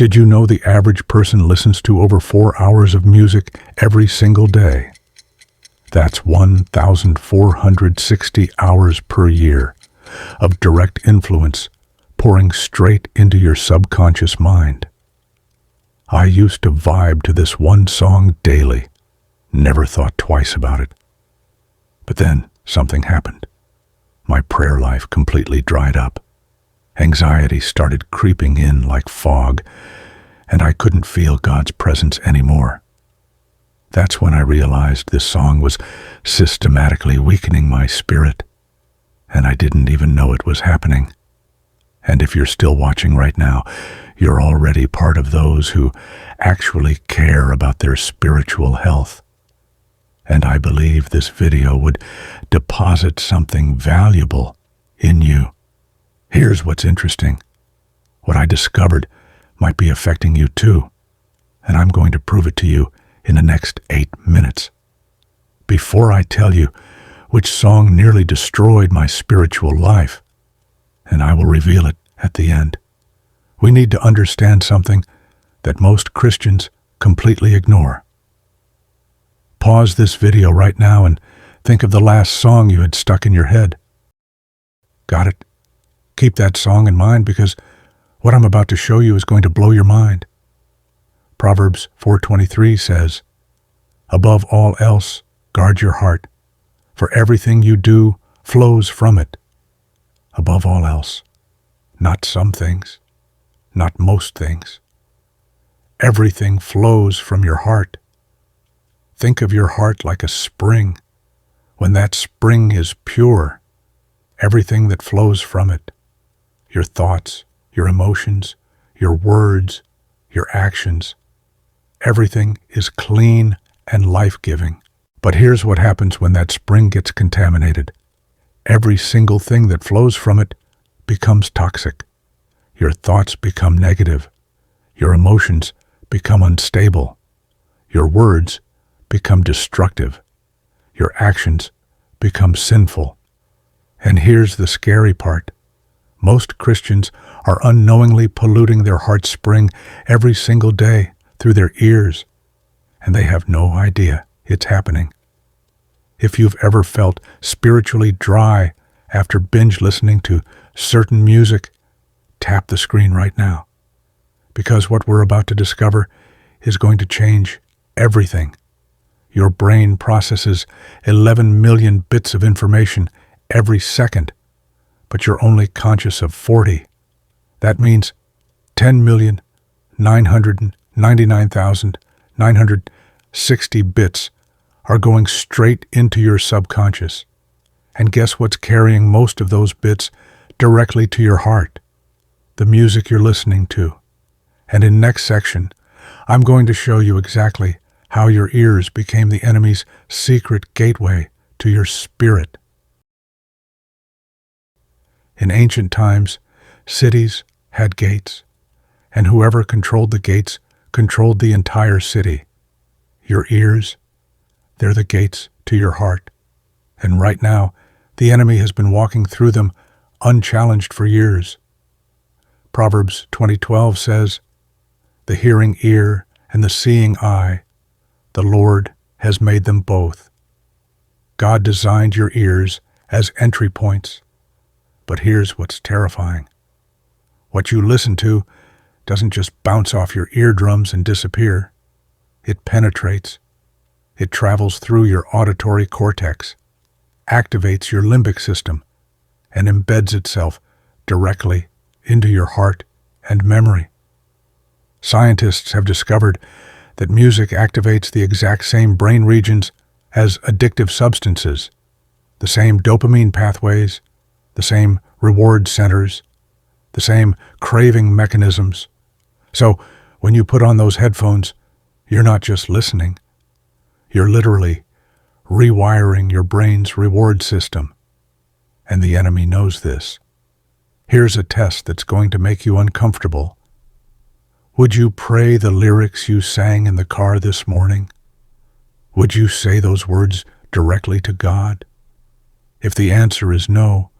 Did you know the average person listens to over 4 hours of music every single day? That's 1,460 hours per year of direct influence pouring straight into your subconscious mind. I used to vibe to this one song daily, never thought twice about it. But then something happened. My prayer life completely dried up. Anxiety started creeping in like fog, and I couldn't feel God's presence anymore. That's when I realized this song was systematically weakening my spirit, and I didn't even know it was happening. And if you're still watching right now, you're already part of those who actually care about their spiritual health. And I believe this video would deposit something valuable in you. Here's what's interesting. What I discovered might be affecting you too, and I'm going to prove it to you in the next 8 minutes. Before I tell you which song nearly destroyed my spiritual life, and I will reveal it at the end, we need to understand something that most Christians completely ignore. Pause this video right now and think of the last song you had stuck in your head. Got it? Keep that song in mind because what I'm about to show you is going to blow your mind. Proverbs 4:23 says, "Above all else, guard your heart, for everything you do flows from it." Above all else, not some things, not most things. Everything flows from your heart. Think of your heart like a spring. When that spring is pure, everything that flows from it, your thoughts, your emotions, your words, your actions, everything is clean and life-giving. But here's what happens when that spring gets contaminated. Every single thing that flows from it becomes toxic. Your thoughts become negative. Your emotions become unstable. Your words become destructive. Your actions become sinful. And here's the scary part. Most Christians are unknowingly polluting their heart spring every single day through their ears, and they have no idea it's happening. If you've ever felt spiritually dry after binge listening to certain music, tap the screen right now, because what we're about to discover is going to change everything. Your brain processes 11 million bits of information every second, but you're only conscious of 40. That means 10,999,960 bits are going straight into your subconscious. And guess what's carrying most of those bits directly to your heart? The music you're listening to. And in next section, I'm going to show you exactly how your ears became the enemy's secret gateway to your spirit. In ancient times, cities had gates, and whoever controlled the gates controlled the entire city. Your ears, they're the gates to your heart. And right now, the enemy has been walking through them unchallenged for years. Proverbs 20:12 says, "The hearing ear and the seeing eye, the Lord has made them both." God designed your ears as entry points. But here's what's terrifying. What you listen to doesn't just bounce off your eardrums and disappear. It penetrates. It travels through your auditory cortex, activates your limbic system, and embeds itself directly into your heart and memory. Scientists have discovered that music activates the exact same brain regions as addictive substances, the same dopamine pathways, the same reward centers, the same craving mechanisms. So when you put on those headphones, you're not just listening. You're literally rewiring your brain's reward system. And the enemy knows this. Here's a test that's going to make you uncomfortable. Would you pray the lyrics you sang in the car this morning? Would you say those words directly to God? If the answer is no,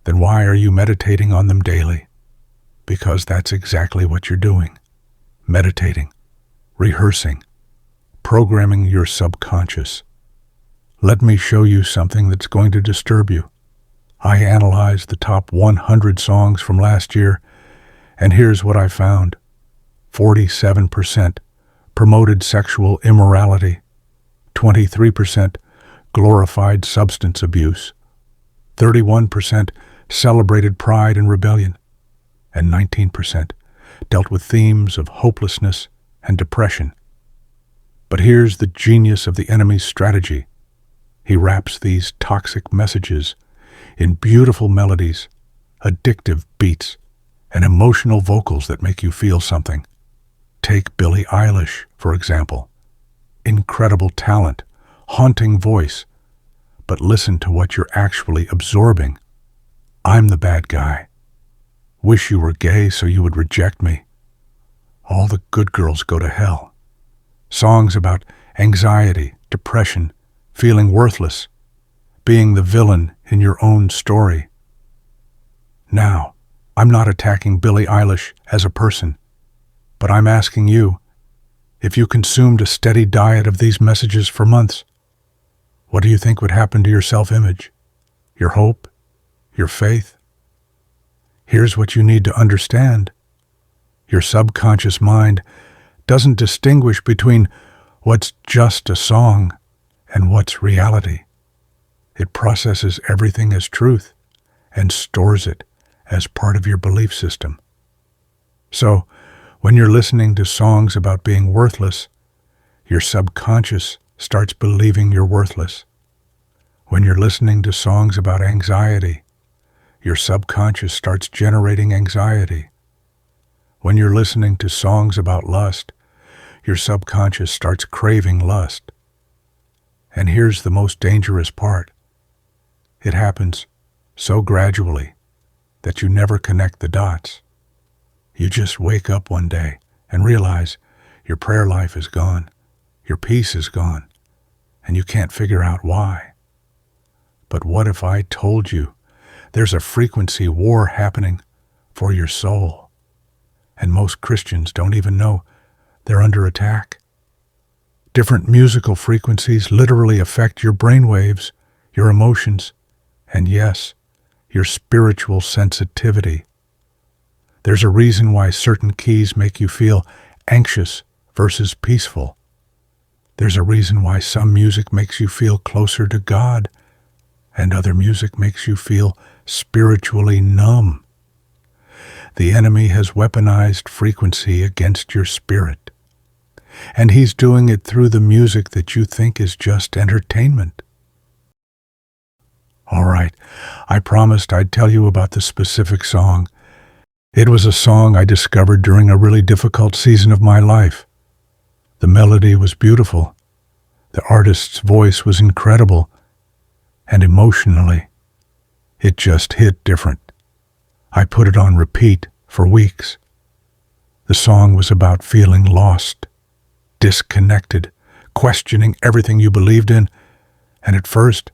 then why are you meditating on them daily? Because that's exactly what you're doing. meditating, rehearsing, programming your subconscious. Let me show you something that's going to disturb you. I analyzed the top 100 songs from last year, and here's what I found. 47% promoted sexual immorality, 23% glorified substance abuse, 31% celebrated pride and rebellion, and 19% dealt with themes of hopelessness and depression. But here's the genius of the enemy's strategy. He wraps these toxic messages in beautiful melodies, addictive beats, and emotional vocals that make you feel something. Take Billie Eilish, for example. Incredible talent, haunting voice, but listen to what you're actually absorbing. I'm the bad guy. Wish you were gay so you would reject me. All the good girls go to hell. Songs about anxiety, depression, feeling worthless, being the villain in your own story. Now, I'm not attacking Billie Eilish as a person, but I'm asking you, if you consumed a steady diet of these messages for months, what do you think would happen to your self-image, your hope, your faith? Here's what you need to understand. Your subconscious mind doesn't distinguish between what's just a song and what's reality. It processes everything as truth and stores it as part of your belief system. So, when you're listening to songs about being worthless, your subconscious starts believing you're worthless. When you're listening to songs about anxiety, your subconscious starts generating anxiety. When you're listening to songs about lust, your subconscious starts craving lust. And here's the most dangerous part. It happens so gradually that you never connect the dots. You just wake up one day and realize your prayer life is gone, your peace is gone, and you can't figure out why. But what if I told you there's a frequency war happening for your soul, and most Christians don't even know they're under attack? Different musical frequencies literally affect your brainwaves, your emotions, and yes, your spiritual sensitivity. There's a reason why certain keys make you feel anxious versus peaceful. There's a reason why some music makes you feel closer to God, and other music makes you feel spiritually numb. The enemy has weaponized frequency against your spirit, and he's doing it through the music that you think is just entertainment. All right, I promised I'd tell you about the specific song. It was a song I discovered during a really difficult season of my life. The melody was beautiful, the artist's voice was incredible, and emotionally, it just hit different. I put it on repeat for weeks. The song was about feeling lost, disconnected, questioning everything you believed in, and at first,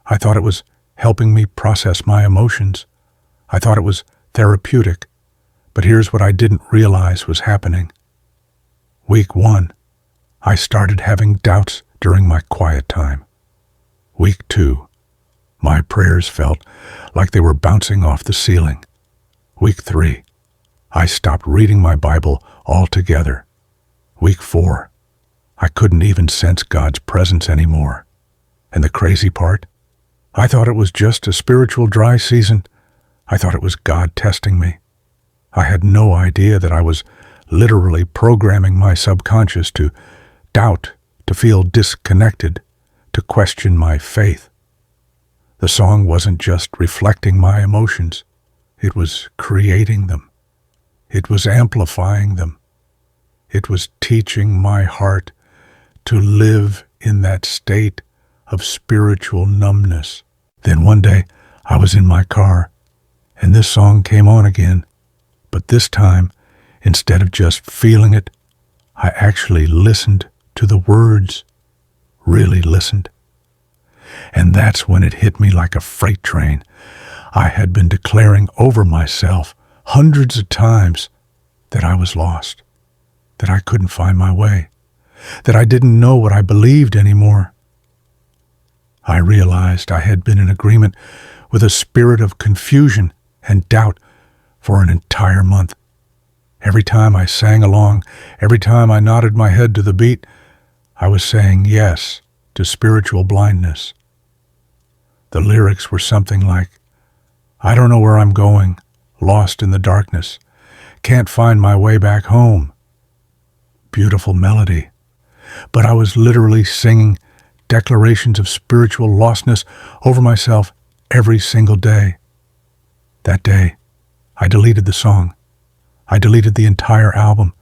I thought it was helping me process my emotions. I thought it was therapeutic. But here's what I didn't realize was happening. Week 1, I started having doubts during my quiet time. Week 2, my prayers felt like they were bouncing off the ceiling. Week 3, I stopped reading my Bible altogether. Week 4, I couldn't even sense God's presence anymore. And the crazy part? I thought it was just a spiritual dry season. I thought it was God testing me. I had no idea that I was literally programming my subconscious to doubt, to feel disconnected, to question my faith. The song wasn't just reflecting my emotions. It was creating them. It was amplifying them. It was teaching my heart to live in that state of spiritual numbness. Then one day, I was in my car, and this song came on again. But this time, instead of just feeling it, I actually listened to the words, really listened. And that's when it hit me like a freight train. I had been declaring over myself hundreds of times that I was lost, that I couldn't find my way, that I didn't know what I believed anymore. I realized I had been in agreement with a spirit of confusion and doubt for an entire month. Every time I sang along, every time I nodded my head to the beat, I was saying yes to spiritual blindness. The lyrics were something like, "I don't know where I'm going, lost in the darkness, can't find my way back home." Beautiful melody, but I was literally singing declarations of spiritual lostness over myself every single day. That day, I deleted the song. I deleted the entire album,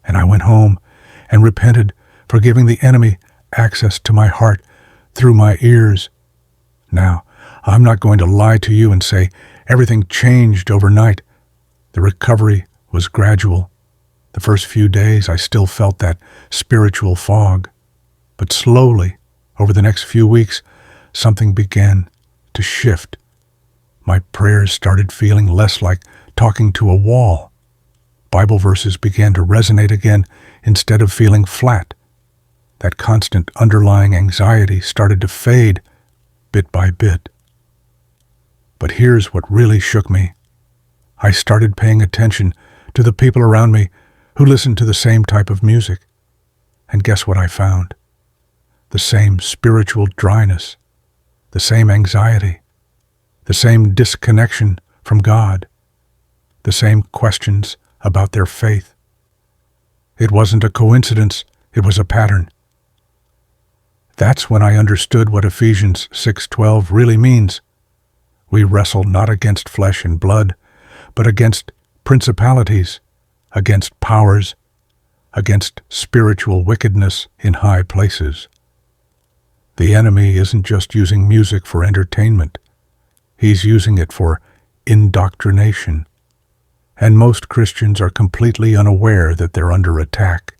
and I went home and repented for giving the enemy access to my heart through my ears. Now, I'm not going to lie to you and say everything changed overnight. The recovery was gradual. The first few days, I still felt that spiritual fog. But slowly, over the next few weeks, something began to shift. My prayers started feeling less like talking to a wall. Bible verses began to resonate again instead of feeling flat. That constant underlying anxiety started to fade bit by bit. But here's what really shook me. I started paying attention to the people around me who listened to the same type of music. And guess what I found? The same spiritual dryness, the same anxiety, the same disconnection from God, the same questions about their faith. It wasn't a coincidence, it was a pattern. That's when I understood what Ephesians 6:12 really means. We wrestle not against flesh and blood, but against principalities, against powers, against spiritual wickedness in high places. The enemy isn't just using music for entertainment. He's using it for indoctrination. And most Christians are completely unaware that they're under attack.